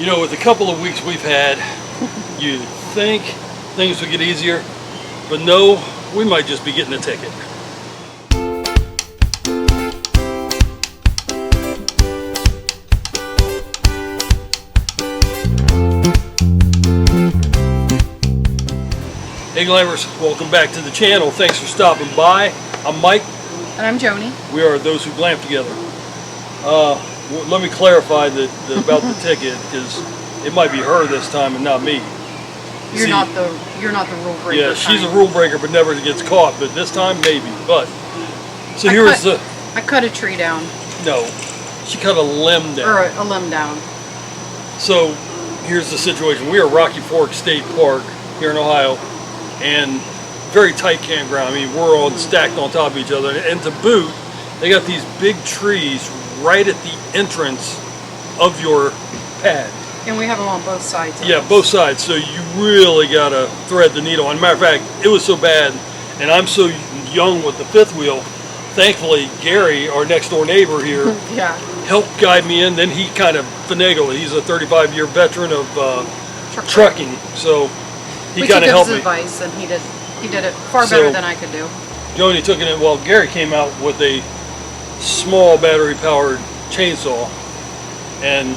You know, with the couple of weeks we've had, you'd think things would get easier, but no, we might just be getting a ticket. Hey Glammers, welcome back to the channel. Thanks for stopping by. I'm Mike. And I'm Joni. We are those who glamp together. Let me clarify about the ticket, because it might be her this time and not me. You're not the rule breaker. Yeah, she's a rule breaker, but never gets caught. But this time, maybe. But so I cut a tree down. No, she cut a limb down. Or a limb down. So here's the situation. We are at Rocky Fork State Park here in Ohio, and very tight campground. I mean, we're all stacked on top of each other, and to boot, they got these big trees right at the entrance of your pad. And we have them on both sides. Yeah, both sides. So you really gotta thread the needle. And matter of fact, it was so bad, and I'm so young with the fifth wheel. Thankfully, Gary, our next door neighbor here, yeah, helped guide me in. Then he kind of finagled it. He's a 35-year veteran of trucking, so he kind of helped me. We took his advice, and he did it far better than I could do. Joni took it in. Well, Gary came out with a small battery-powered chainsaw, and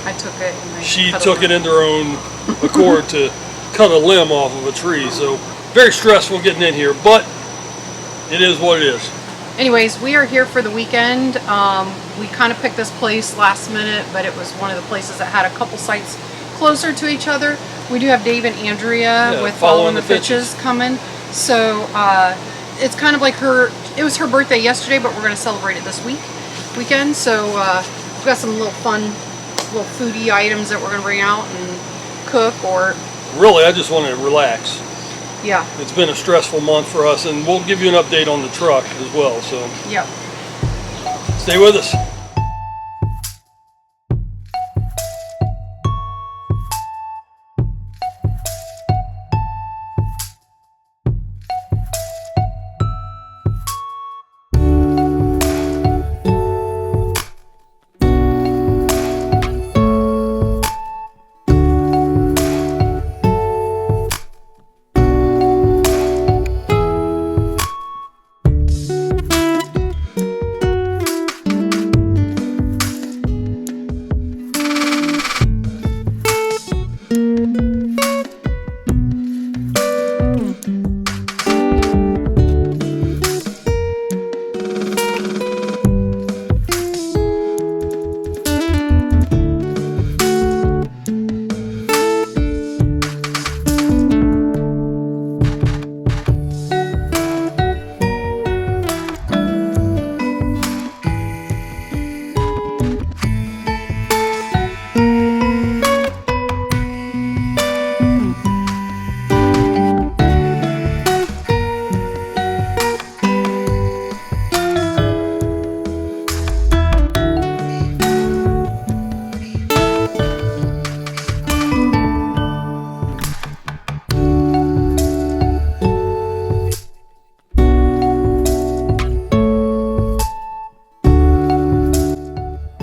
I took it. And she took it into her own accord to cut a limb off of a tree. So very stressful getting in here, but it is what it is. Anyways, we are here for the weekend. We kind of picked this place last minute, but it was one of the places that had a couple sites closer to each other. We do have Dave and Andrea with Following the Fitches coming. So it's kind of like it was her birthday yesterday, but we're going to celebrate it this weekend. So we've got some little fun, little foodie items that we're going to bring out and cook. Or really, I just want to relax. Yeah. It's been a stressful month for us, and we'll give you an update on the truck as well. So yep. Stay with us.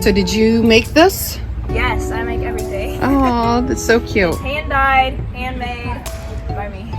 So did you make this? Yes, I make everything. Oh, that's so cute. It's hand-dyed, handmade by me.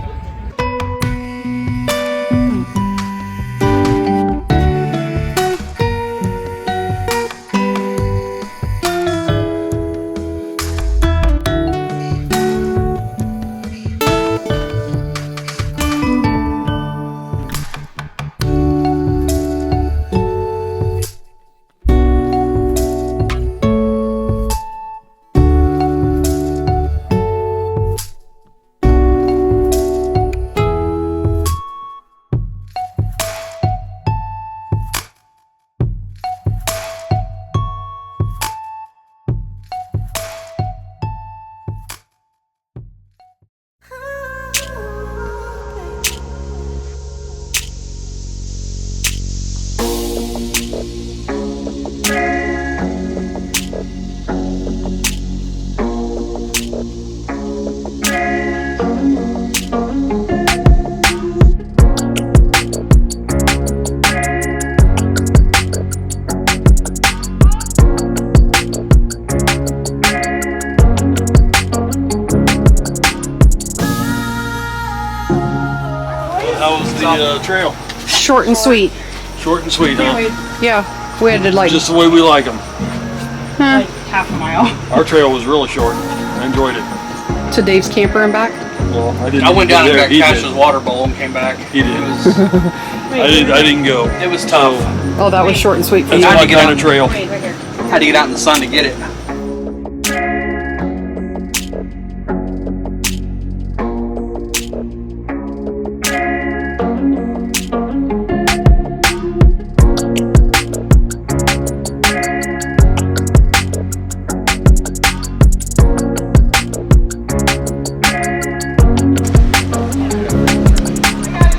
the trail. Short and sweet. Short and sweet, huh? Yeah, we had to like Just the way we like them. like half a mile. Our trail was really short. I enjoyed it. to Dave's camper and back. Well, I didn't. I went down and there. got Cash's water bowl and came back. He did. It was, I didn't go. it was tough. Oh, that was short and sweet for That's you. why I get on a trail. Wait, right here. Had to get out in the sun to get it.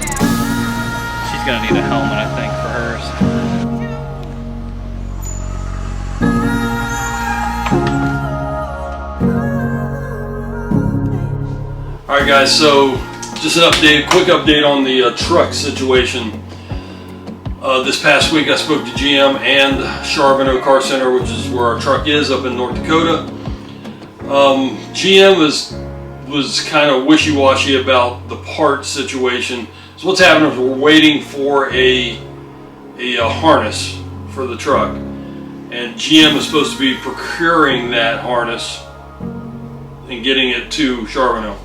She's gonna need a helmet, I think, for hers. All right, guys. So, just an update, quick update on the truck situation. This past week, I spoke to GM and Charbonneau Car Center, which is where our truck is up in North Dakota. GM was kind of wishy-washy about the part situation. So what's happening is we're waiting for a harness for the truck, and GM is supposed to be procuring that harness and getting it to Charbonneau.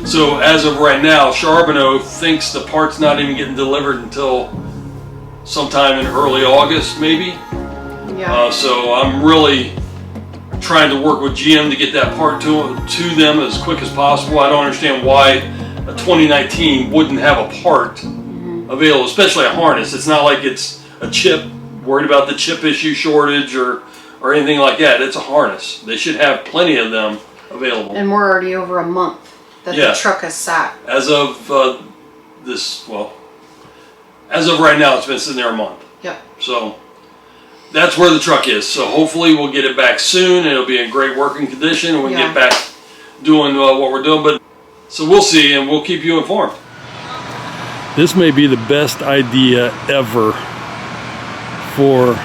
So as of right now, Charbonneau thinks the part's not even getting delivered until sometime in early August, maybe. Yeah. So I'm really trying to work with GM to get that part to them as quick as possible. I don't understand why a 2019 wouldn't have a part available, especially a harness. It's not like it's a chip, worried about the chip issue shortage or anything like that. It's a harness. They should have plenty of them available. And we're already over a month that Yeah. the truck has sat. As of as of right now, it's been sitting there a month. Yep. So that's where the truck is. So hopefully we'll get it back soon. It'll be in great working condition, and we can Yeah. get back doing what we're doing. But so we'll see, and we'll keep you informed. This may be the best idea ever for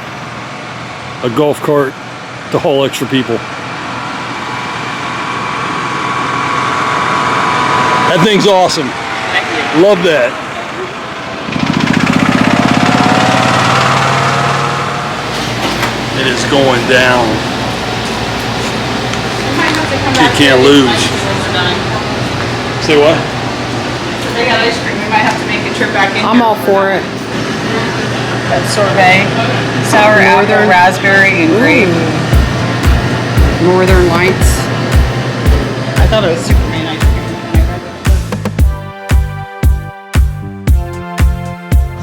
a golf cart to haul extra people. That thing's awesome. Love that. It is going down. You can't lose. Say what? They got ice cream. We might have to make a trip back in. I'm all for it. That sorbet, sour apple, raspberry, and grape. Northern Lights. I thought it was Superman ice cream.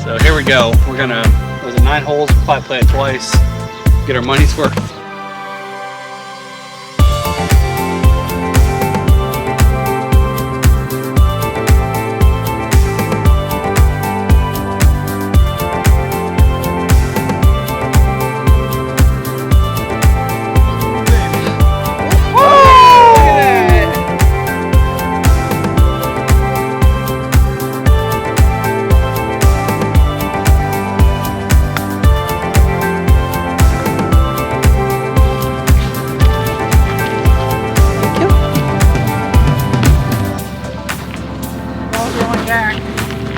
So here we go. We're gonna, was it 9 holes? We'll probably play it twice. Get our money's worth.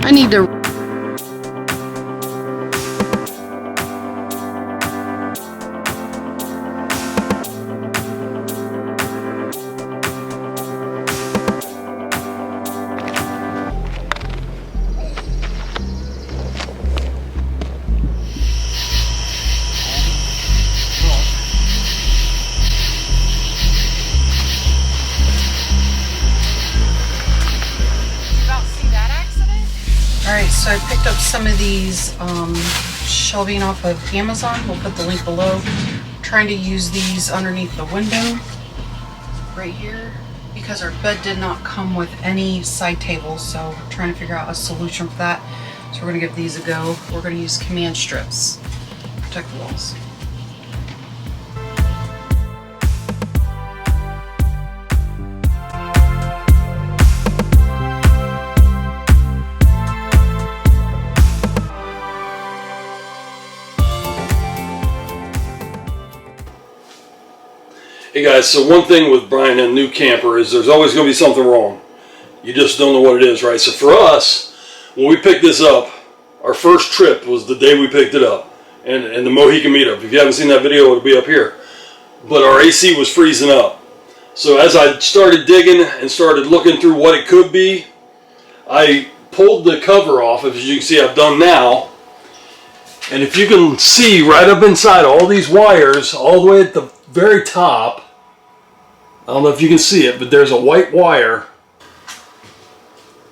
I need to. Alright, so I picked up some of these shelving off of Amazon. We'll put the link below. I'm trying to use these underneath the window right here because our bed did not come with any side tables, so we're trying to figure out a solution for that. So we're going to give these a go. We're going to use command strips to protect the walls. Hey guys, so one thing with buying a new camper is there's always going to be something wrong. You just don't know what it is, right? So for us, when we picked this up, our first trip was the day we picked it up, and the Mohican meetup. If you haven't seen that video, it'll be up here. But our AC was freezing up. So as I started digging and started looking through what it could be, I pulled the cover off, as you can see I've done now. And if you can see right up inside all these wires, all the way at the very top, I don't know if you can see it, but there's a white wire.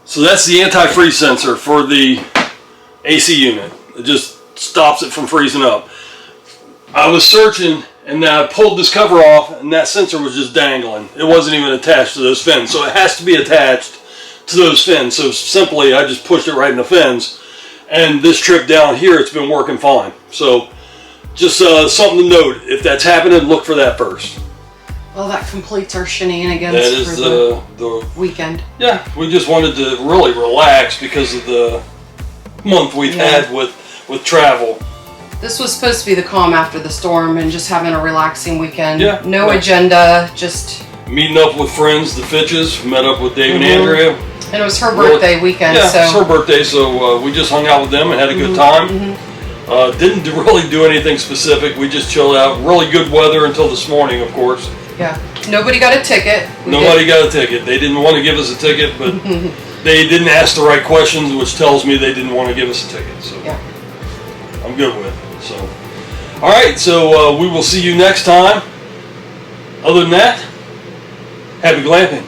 So that's the anti-freeze sensor for the AC unit. It just stops it from freezing up. I was searching, and then I pulled this cover off, and that sensor was just dangling. It wasn't even attached to those fins, so it has to be attached to those fins. So simply, I just pushed it right in the fins, and this trip down here, it's been working fine. So just something to note. If that's happening, look for that first. Well, that completes our shenanigans That is for the weekend. Yeah, we just wanted to really relax because of the month we've had with travel. This was supposed to be the calm after the storm and just having a relaxing weekend. Yeah. No agenda, just... Meeting up with friends, the Fitches, met up with Dave and Andrea. And it was her birthday weekend, yeah, so... it's her birthday, so we just hung out with them and had a good time. Didn't really do anything specific. We just chilled out. Really good weather until this morning, of course. Yeah. Nobody got a ticket. Nobody got a ticket. They didn't want to give us a ticket, but they didn't ask the right questions, which tells me they didn't want to give us a ticket. So yeah. I'm good with it. So, all right. So we will see you next time. Other than that, happy glamping.